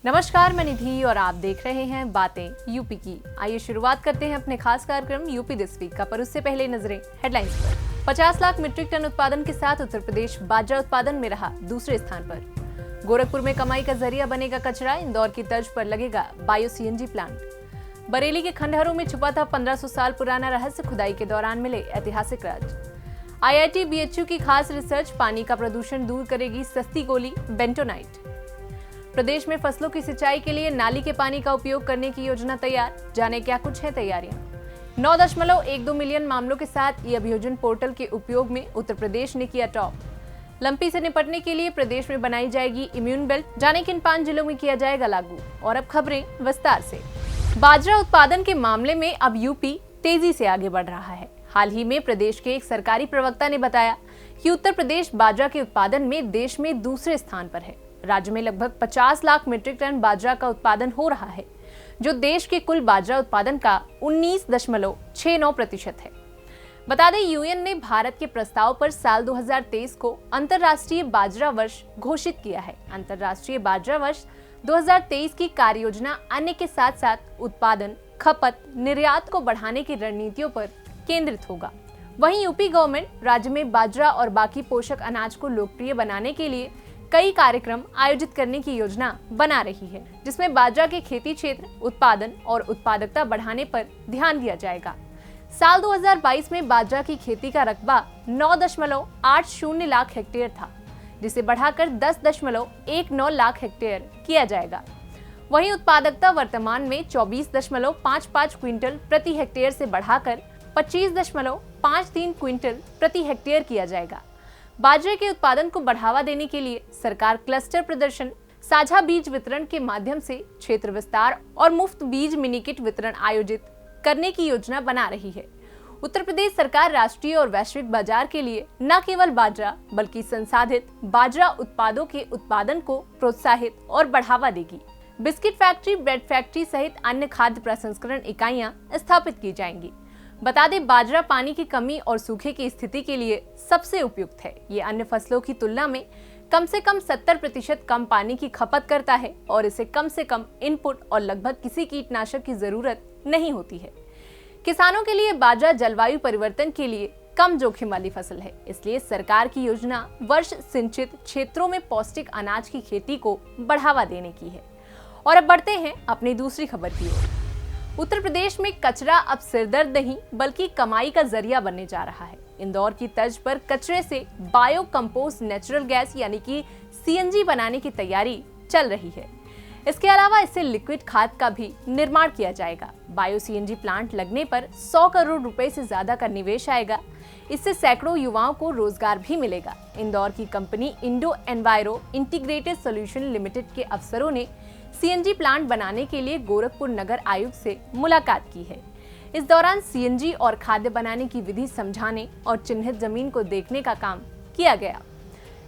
नमस्कार, मैं निधि और आप देख रहे हैं बातें यूपी की। आइए शुरुआत करते हैं अपने खास कार्यक्रम यूपी दिस वीक का, पर उससे पहले नजरें हेडलाइंस पर। 50 लाख मीट्रिक टन उत्पादन के साथ उत्तर प्रदेश बाजरा उत्पादन में रहा दूसरे स्थान पर। गोरखपुर में कमाई का जरिया बनेगा कचरा, इंदौर की तर्ज पर लगेगा बायो सीएनजी प्लांट। बरेली के खंडहरों में छुपा था 1500 साल पुराना रहस्य, खुदाई के दौरान मिले ऐतिहासिक राज। IIT BHU की खास रिसर्च पानी का प्रदूषण दूर करेगी सस्ती गोली बेंटोनाइट। प्रदेश में फसलों की सिंचाई के लिए नाली के पानी का उपयोग करने की योजना तैयार, जाने क्या कुछ है तैयारियां। 9.12 मिलियन मामलों के साथ ई अभियोजन पोर्टल के उपयोग में उत्तर प्रदेश ने किया टॉप। लंपी से निपटने के लिए प्रदेश में बनाई जाएगी इम्यून बेल्ट, जाने किन 5 जिलों में किया जाएगा लागू। और अब खबरें विस्तार से। बाजरा उत्पादन के मामले में अब यूपी तेजी से आगे बढ़ रहा है। हाल ही में प्रदेश के एक सरकारी प्रवक्ता ने बताया कि उत्तर प्रदेश बाजरा के उत्पादन में देश में दूसरे स्थान पर है। राज्य में लगभग 50 लाख मीट्रिक टन बाजरा का उत्पादन हो रहा है, जो देश के कुल बाजरा उत्पादन का 19.69% है। बता दें, यूएन ने भारत के प्रस्ताव पर साल 2023 को अंतर्राष्ट्रीय बाजरा वर्ष घोषित किया है। अंतर्राष्ट्रीय बाजरा वर्ष 2023 की कार्य योजना अन्य के साथ साथ उत्पादन, खपत, निर्यात को बढ़ाने की रणनीतियों पर केंद्रित होगा। वहीं यूपी गवर्नमेंट राज्य में बाजरा और बाकी पोषक अनाज को लोकप्रिय बनाने के लिए कई कार्यक्रम आयोजित करने की योजना बना रही है, जिसमें बाजरा के खेती क्षेत्र, उत्पादन और उत्पादकता बढ़ाने पर ध्यान दिया जाएगा। साल 2022 में बाजरा की खेती का रकबा 9.80 लाख हेक्टेयर था, जिसे बढ़ाकर 10.19 लाख हेक्टेयर किया जाएगा। वहीं उत्पादकता वर्तमान में 24.55 क्विंटल प्रति हेक्टेयर से बढ़ाकर 25.53 क्विंटल प्रति हेक्टेयर किया जाएगा। बाजरे के उत्पादन को बढ़ावा देने के लिए सरकार क्लस्टर प्रदर्शन, साझा बीज वितरण के माध्यम से क्षेत्र विस्तार और मुफ्त बीज मिनी किट वितरण आयोजित करने की योजना बना रही है। उत्तर प्रदेश सरकार राष्ट्रीय और वैश्विक बाजार के लिए न केवल बाजरा बल्कि संसाधित बाजरा उत्पादों के उत्पादन को प्रोत्साहित और बढ़ावा देगी। बिस्किट फैक्ट्री, ब्रेड फैक्ट्री सहित अन्य खाद्य प्रसंस्करण इकाइयां स्थापित की जाएंगी। बता दें, बाजरा पानी की कमी और सूखे की स्थिति के लिए सबसे उपयुक्त है। ये अन्य फसलों की तुलना में कम से कम 70% कम पानी की खपत करता है और इसे कम से कम इनपुट और लगभग किसी कीटनाशक की जरूरत नहीं होती है। किसानों के लिए बाजरा जलवायु परिवर्तन के लिए कम जोखिम वाली फसल है, इसलिए सरकार की योजना वर्ष सिंचित क्षेत्रों में पौष्टिक अनाज की खेती को बढ़ावा देने की है। और अब बढ़ते हैं अपनी दूसरी खबर की ओर। उत्तर प्रदेश में कचरा अब सिरदर्द नहीं बल्कि कमाई का जरिया बनने जा रहा है। इंदौर की तर्ज पर कचरे से बायो कंपोस्ट नेचुरल गैस यानी कि सीएनजी बनाने की तैयारी चल रही है। इसके अलावा इससे लिक्विड खाद का भी निर्माण किया जाएगा। बायो सीएनजी प्लांट लगने पर 100 करोड़ रुपए से ज्यादा का निवेश आएगा। इससे सैकड़ों युवाओं को रोजगार भी मिलेगा। इंदौर की company Indo enviro integrated solution limited के अफसरों ने सीएनजी प्लांट बनाने के लिए गोरखपुर नगर आयुक्त से मुलाकात की है। इस दौरान सीएनजी और खाद्य बनाने की विधि समझाने और चिन्हित जमीन को देखने का काम किया गया।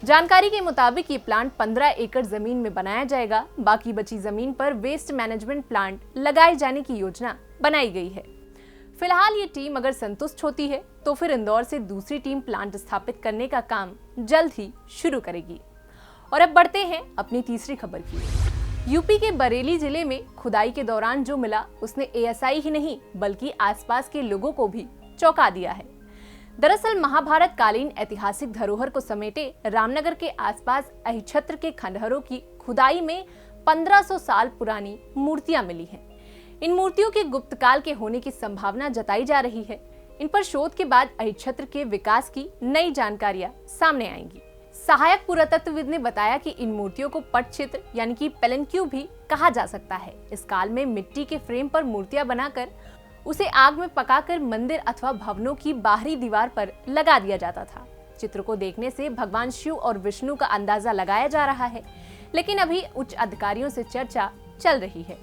जानकारी के मुताबिक ये प्लांट 15 एकड़ जमीन में बनाया जाएगा। बाकी बची जमीन पर वेस्ट मैनेजमेंट प्लांट लगाए जाने की योजना बनाई गई है। फिलहाल ये टीम अगर संतुष्ट होती है तो फिर इंदौर से दूसरी टीम प्लांट स्थापित करने का काम जल्द ही शुरू करेगी। और अब बढ़ते हैं अपनी तीसरी खबर की ओर। यूपी के बरेली जिले में खुदाई के दौरान जो मिला उसने एएसआई ही नहीं बल्कि आसपास के लोगों को भी चौंका दिया है। दरअसल महाभारत कालीन ऐतिहासिक धरोहर को समेटे रामनगर के आसपास अहिछत्र के खंडहरों की खुदाई में 1500 साल पुरानी मूर्तियां मिली हैं। इन मूर्तियों के गुप्त काल के होने की संभावना जताई जा रही है। इन पर शोध के बाद अहिछत्र के विकास की नई जानकारियां सामने आएंगी। सहायक पुरातत्वविद ने बताया कि इन मूर्तियों को पटचित्र यानी कि पेलेनक्यू भी कहा जा सकता है। इस काल में मिट्टी के फ्रेम पर मूर्तियां बनाकर उसे आग में पकाकर मंदिर अथवा भवनों की बाहरी दीवार पर लगा दिया जाता था। चित्र को देखने से भगवान शिव और विष्णु का अंदाजा लगाया जा रहा है, लेकिन अभी उच्च अधिकारियों से चर्चा चल रही है।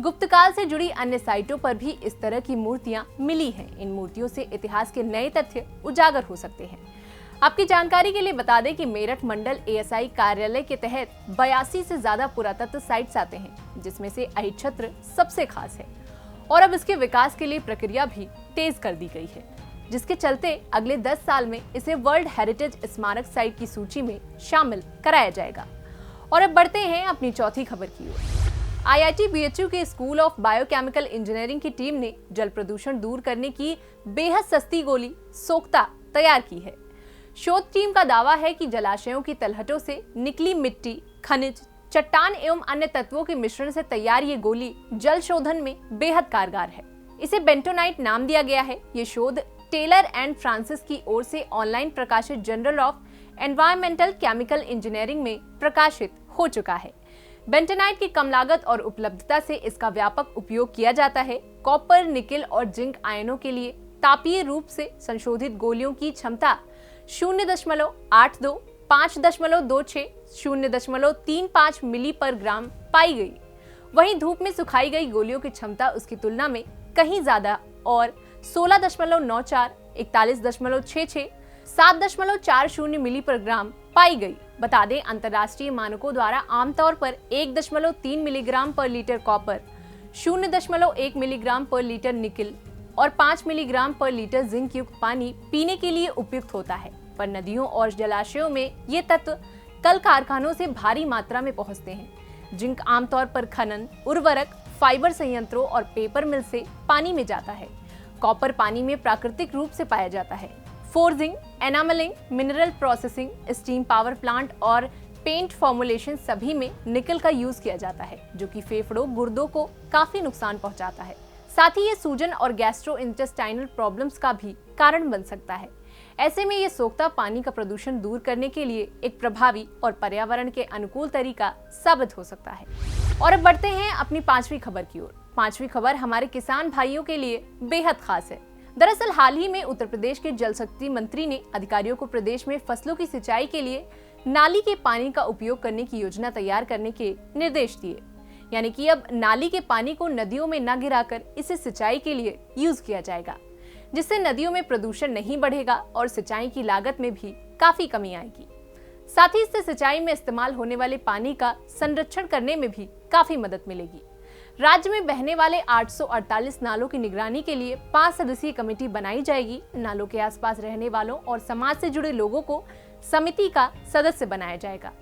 गुप्तकाल से जुड़ी अन्य साइटों पर भी इस तरह की मूर्तियां मिली हैं। इन मूर्तियों से इतिहास के नए तथ्य उजागर हो सकते हैं। आपकी जानकारी के लिए बता दें कि मेरठ मंडल एएसआई कार्यालय के तहत 82 से ज्यादा पुरातत्व साइट्स आते हैं, जिसमें से अहिछत्र सबसे खास है। और अब इसके विकास के लिए प्रक्रिया भी तेज कर दी गई है, जिसके चलते अगले 10 साल में इसे वर्ल्ड हेरिटेज स्मारक साइट की सूची में शामिल कराया जाएगा। और अब बढ़ते हैं अपनी चौथी खबर की ओर। IIT BHU के स्कूल ऑफ बायोकेमिकल इंजीनियरिंग की टीम ने जल प्रदूषण दूर करने की बेहद सस्ती गोली सोख्ता तैयार की है। शोध टीम का दावा है कि जलाशयों की तलहटों से निकली मिट्टी, खनिज, चट्टान एवं अन्य तत्वों के मिश्रण से तैयार ये गोली जल शोधन में बेहद कारगर है। इसे बेंटोनाइट नाम दिया गया है। ये शोध टेलर एंड फ्रांसिस की ओर से ऑनलाइन प्रकाशित journal of environmental chemical engineering में प्रकाशित हो चुका है। बेंटोनाइट की कम लागत और उपलब्धता से इसका व्यापक उपयोग किया जाता है। कॉपर, निकेल और जिंक आयनों के लिए तापीय रूप से संशोधित गोलियों की क्षमता 0.82, 5.26, 0.35 मिली पर ग्राम पाई गई। वहीं धूप में सुखाई गई गोलियों की क्षमता उसकी तुलना में कहीं ज्यादा और 16.94, 41.66, 7.40 मिली पर ग्राम पाई गई। बता दें, अंतर्राष्ट्रीय मानकों द्वारा आमतौर पर 1.3 मिलीग्राम पर लीटर कॉपर, 0.1 मिलीग्राम पर लीटर निकेल और 5 मिलीग्राम पर लीटर जिंक युक्त पानी पीने के लिए उपयुक्त होता है। पर नदियों और जलाशयों में ये तत्व कल कारखानों से भारी मात्रा में पहुंचते हैं। जिंक आमतौर पर खनन, उर्वरक, फाइबर संयंत्रों और पेपर मिल से पानी में जाता है। कॉपर पानी में प्राकृतिक रूप से पाया जाता है। Forging, enamelling, mineral processing, steam power plant और पेंट फॉर्मुलेशन सभी में निकेल का यूज किया जाता है, जो कि फेफड़ों, गुर्दों को काफी नुकसान पहुंचाता है। साथ ही ये सूजन और गैस्ट्रोइंटेस्टाइनल प्रॉब्लम्स का भी कारण बन सकता है। ऐसे में ये सोख्ता पानी का प्रदूषण दूर करने के लिए एक प्रभावी और पर्यावरण के अनुकूल तरीका साबित हो सकता है। और अब बढ़ते हैं अपनी पांचवी खबर की ओर। पांचवी खबर हमारे किसान भाइयों के लिए बेहद खास है। दरअसल हाल ही में उत्तर प्रदेश के जल शक्ति मंत्री ने अधिकारियों को प्रदेश में फसलों की सिंचाई के लिए नाली के पानी का उपयोग करने की योजना तैयार करने के निर्देश दिए। यानी कि अब नाली के पानी को नदियों में न गिराकर इसे सिंचाई के लिए यूज किया जाएगा, जिससे नदियों में प्रदूषण नहीं बढ़ेगा और सिंचाई की लागत में भी काफी कमी आएगी। साथ ही इससे सिंचाई में इस्तेमाल होने वाले पानी का संरक्षण करने में भी काफी मदद मिलेगी। राज्य में बहने वाले 848 नालों की निगरानी के लिए 5 सदस्यीय कमेटी बनाई जाएगी। नालों के आसपास रहने वालों और समाज से जुड़े लोगों को समिति का सदस्य बनाया जाएगा।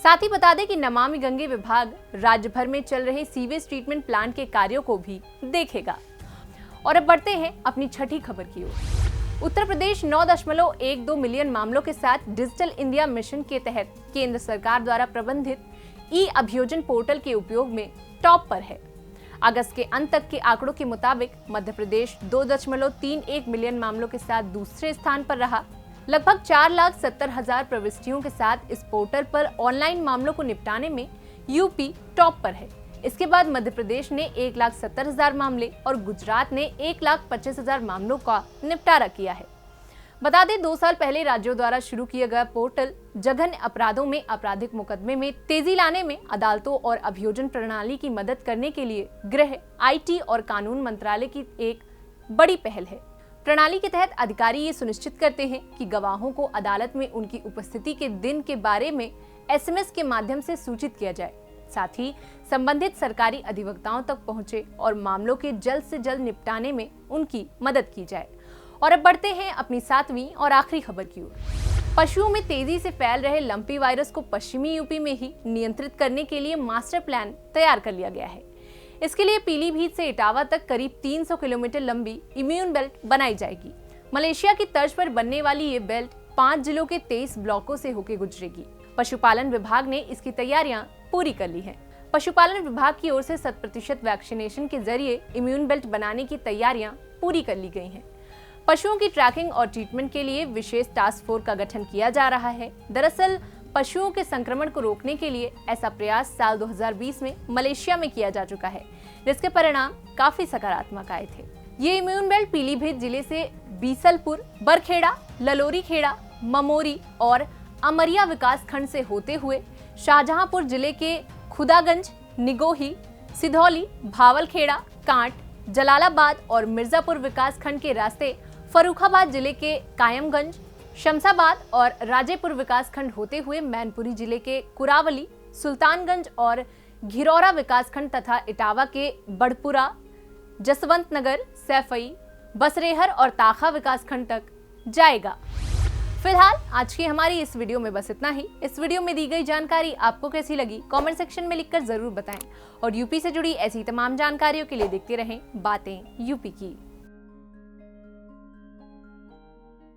साथ ही बता दें कि नमामि गंगे विभाग राज्य भर में चल रहे सीवेज ट्रीटमेंट प्लांट के कार्यों को भी देखेगा। और अब बढ़ते हैं अपनी छठी खबर की ओर। उत्तर प्रदेश 9.12 मिलियन मामलों के साथ डिजिटल इंडिया मिशन के तहत केंद्र सरकार द्वारा प्रबंधित ई-अभियोजन पोर्टल के उपयोग में टॉप पर है। अगस्त के अंत तक के आंकड़ों के मुताबिक मध्य प्रदेश 2.31 मिलियन मामलों के साथ दूसरे स्थान पर रहा। लगभग 4,70,000 प्रविष्टियों के साथ इस पोर्टल पर ऑनलाइन मामलों को निपटाने में यूपी टॉप पर है। इसके बाद मध्य प्रदेश ने 1,70,000 मामले और गुजरात ने 1,25,000 मामलों का निपटारा किया है। बता दें, 2 साल पहले राज्यों द्वारा शुरू किया गया पोर्टल जघन्य अपराधों में आपराधिक मुकदमे में तेजी लाने में अदालतों और अभियोजन प्रणाली की मदद करने के लिए गृह, IT और कानून मंत्रालय की एक बड़ी पहल है। प्रणाली के तहत अधिकारी ये सुनिश्चित करते हैं कि गवाहों को अदालत में उनकी उपस्थिति के दिन के बारे में SMS के माध्यम से सूचित किया जाए। साथ ही संबंधित सरकारी अधिवक्ताओं तक पहुंचे और मामलों के जल्द से जल्द निपटाने में उनकी मदद की जाए। और अब बढ़ते हैं अपनी 7वीं और आखिरी खबर की ओर। पशुओं में तेजी से फैल रहे लंपी वायरस को पश्चिमी यूपी में ही नियंत्रित करने के लिए मास्टर प्लान तैयार कर लिया गया है। इसके लिए पीलीभीत से इटावा तक करीब 300 किलोमीटर लंबी इम्यून बेल्ट बनाई जाएगी। मलेशिया की तर्ज पर बनने वाली ये बेल्ट 5 जिलों के 23 ब्लॉकों से होकर गुजरेगी। पशुपालन विभाग ने इसकी तैयारियां पूरी कर ली हैं। पशुपालन विभाग की ओर से 100% वैक्सीनेशन के जरिए इम्यून बेल्ट बनाने की तैयारियां पूरी कर ली गई हैं। पशुओं की ट्रैकिंग और ट्रीटमेंट के लिए विशेष टास्क फोर्स का गठन किया जा रहा है। दरअसल पशुओं के संक्रमण को रोकने के लिए ऐसा प्रयास साल 2020 में मलेशिया में किया जा चुका है, जिसके परिणाम काफी सकारात्मक आए थे। ये इम्यून बेल्ट पीलीभीत जिले से बीसलपुर, बरखेड़ा, ललोरी खेड़ा, ममोरी और अमरिया विकास खंड से होते हुए शाहजहांपुर जिले के खुदागंज, निगोही, सिधौली, भावलखेड़ा, कांट, जलालाबाद और मिर्जापुर विकास खंड के रास्ते फर्रुखाबाद जिले के कायमगंज, शमशाबाद और राजेपुर विकास खंड होते हुए मैनपुरी जिले के कुरावली, सुल्तानगंज और घिरौरा विकास खंड तथा इटावा के बड़पुरा, जसवंत नगर, सैफई, बसरेहर और ताखा विकास खंड तक जाएगा। फिलहाल आज की हमारी इस वीडियो में बस इतना ही। इस वीडियो में दी गई जानकारी आपको कैसी लगी कमेंट सेक्शन में लिखकर जरूर बताएं और यूपी से जुड़ी ऐसी तमाम जानकारियों के लिए देखते रहें बातें यूपी की।